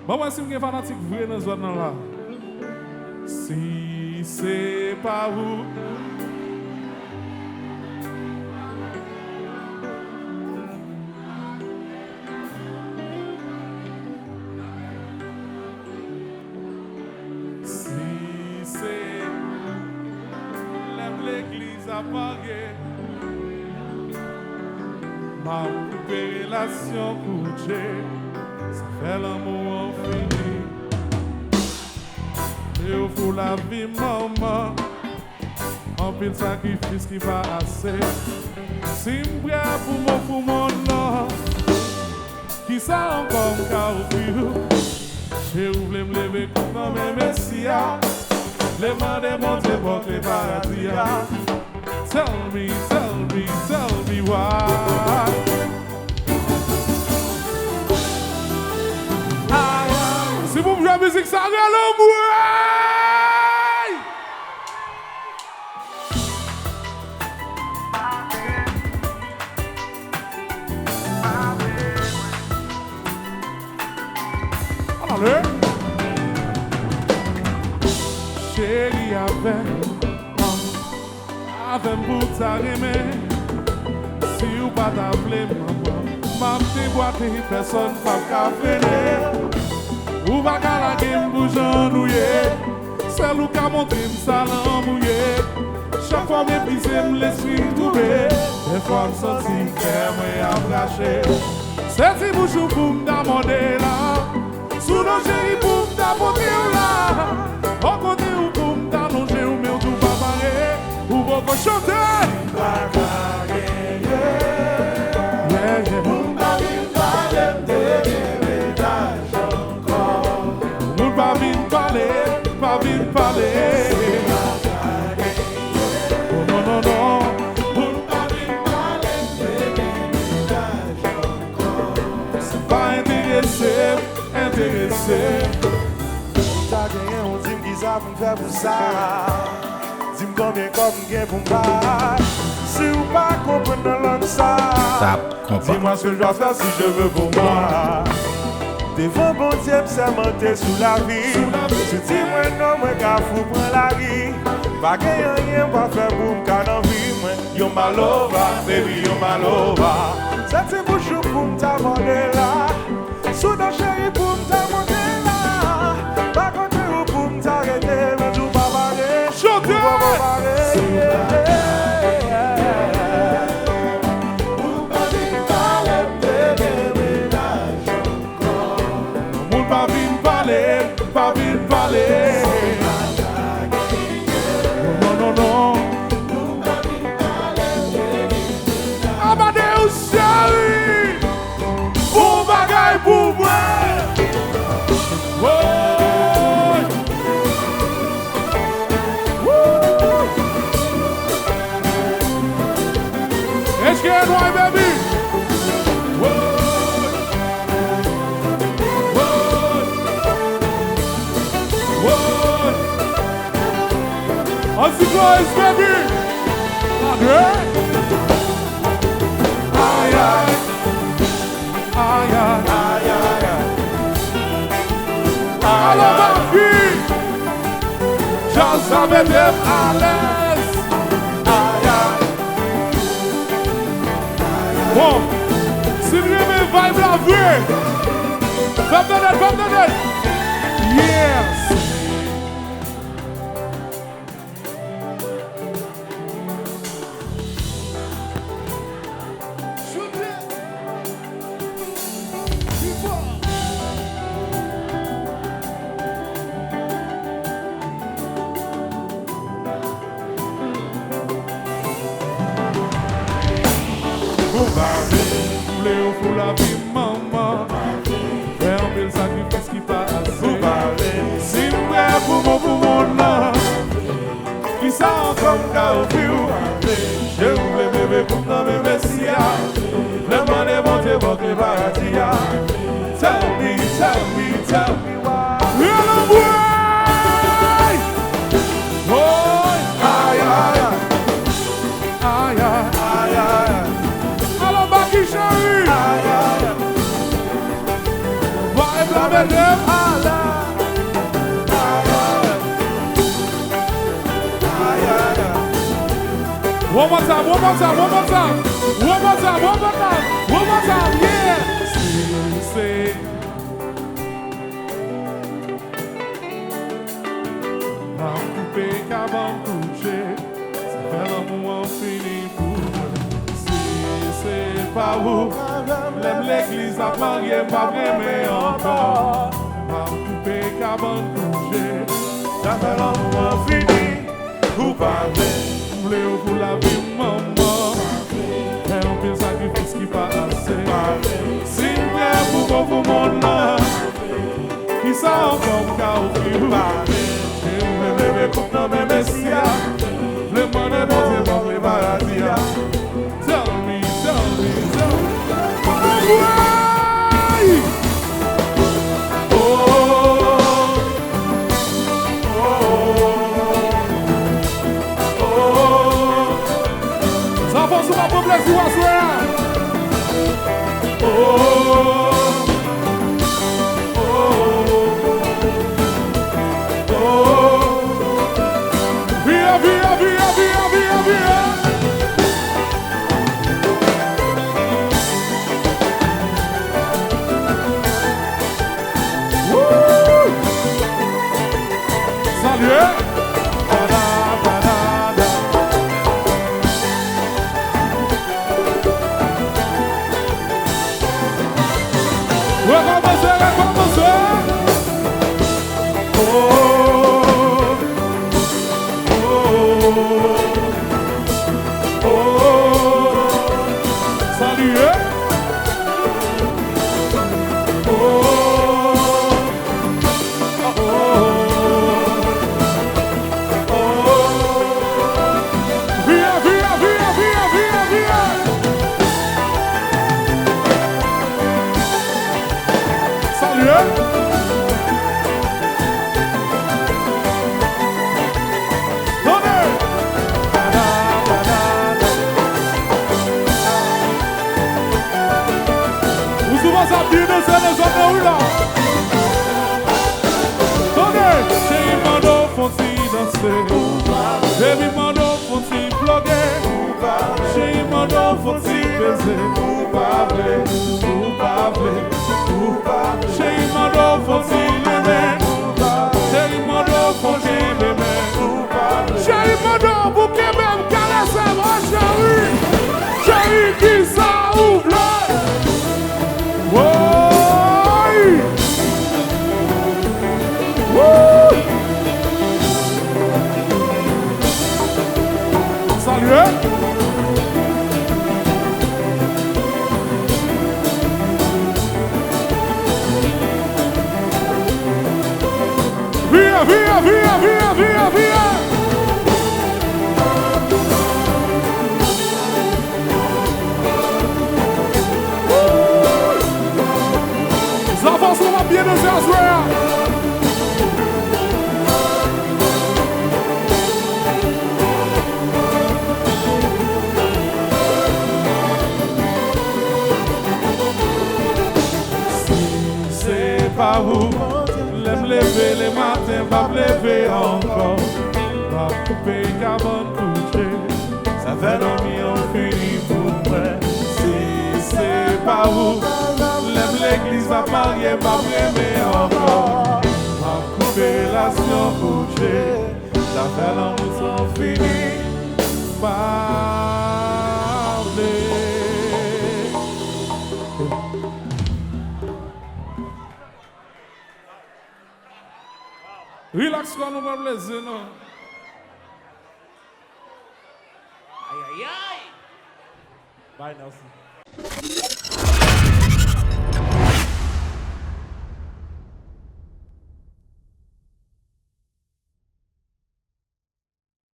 Maman, si vous fanatique vrai dans zone là. Si c'est pas vous. Si c'est l'église appareille. Ma relation couchée. Ça fait l'amour fini. Et au fond la vie, maman, en pile sacrifice qui va assez. Si m'prêt pour mon nom, qui ça encore m'ka offrir. J'ai oublié me lever comme un messia. Les mains de mon Dieu pour les paradis. Tell me why. Si vous jouez la musique, ça rend l'amour. Allez. Chérie, avec pour t'arrimer. Si vous pas t'appeler maman, m'a déboîté, personne pas qu'à freiner. Ou va galaguer m'bougeant nouillé. C'est l'ou qu'a monté m'salan mouillé. Chaque fois m'épuisé m'l'esprit trouvé. Des fois m'senti qu'elle m'a abraché. C'est si bouchou pour m'demander là. Sous nos chéris pour m'demander là. Au côté ou pour m'demander ou mais tout pas pareil. Ou vous chanter. Pas vite parler. Oh non, non, non. C'est pas intéressé. T'as gagné, on dit qu'ils savent me faire pour ça. Dis-moi combien comme gain pour moi. Si vous pas comprendre dans ça, dis-moi ce que je dois faire si je veux pour moi. Devant bon Dieu, sermenté sous la vie. Tu dis moi non, moi qu'à fou prendre la vie. Pas gagner rien, pas faire pour me car dans vie. Yo malova, baby, yo malova. C'est bouche pour me t'aborder là. Sous nos chéris pour me t'aborder là. Pas contre ou pour me t'arrêter, mais tout va parler. Chantez! Pas vite parler. Non, non, non. Amadeus chéri, bon bagaille pour moi. Est-ce qu'il y a un noir, baby? As the boys, baby! Aye, aye, aye, aye, aye, ma fille! J'en savais bien à l'aise! Aye, aye! Bon, si vous aimez vibe la vie, femme de net! Yes! Pour la vie, maman, fermez le sacrifice qui passe. Si vous êtes pour mon nom, qui ça encore qu'à offrir. Je voulais bébé pour nommer Messia. Le monde est monté pour que le paradis. Tell me why. Oh, aïe, aïe, aïe, aïe, aïe. Alors, Baki chéri. One more time, one more time, one more time. One more time, one more time. One more time, yeah. Say. Pas coupé qu'avant coucher. Ça fait l'amour fini pour moi. Si c'est pas vous, l'aime l'église à marier, pas vraiment encore. Pas coupé qu'avant coucher. Ça fait l'amour fini pour pas pour la vie, maman. Et on peut sacrifice qui pas assez. Si bien pour vous, mon âme, qui ça encore qu'à offrir. Et on veut bébé comme dans mes messias. Le monde est bon, c'est bon, les maladies. Tell me, tell me, tell me. Uma bomba de Azuela. Oh, oh, oh, via, via, via, via, via, via. Salut. Baby, mandou fonte bloguer. J'ai mandou fonte baiser. J'ai mandou fonte lever. J'ai mandou fonte lever. J'ai mandou bouquet même caresser moi chérie. Chérie qui ça ouvre. Via, via, via, via, via, via. Ça va sur la pied de Zazouéa. Pas vous, l'aime lever les matins, pas me lever encore. Pas couper qu'avant de coucher, ça fait dormir on finit pour moi. Si c'est pas vous, l'aime l'église va marier, pas me lever encore. Pas couper la sion coucher, ça fait l'amour sans finir. Parler. Relax quand nous va plaisir, non? Aïe, aïe, aïe! Bye, Nelson.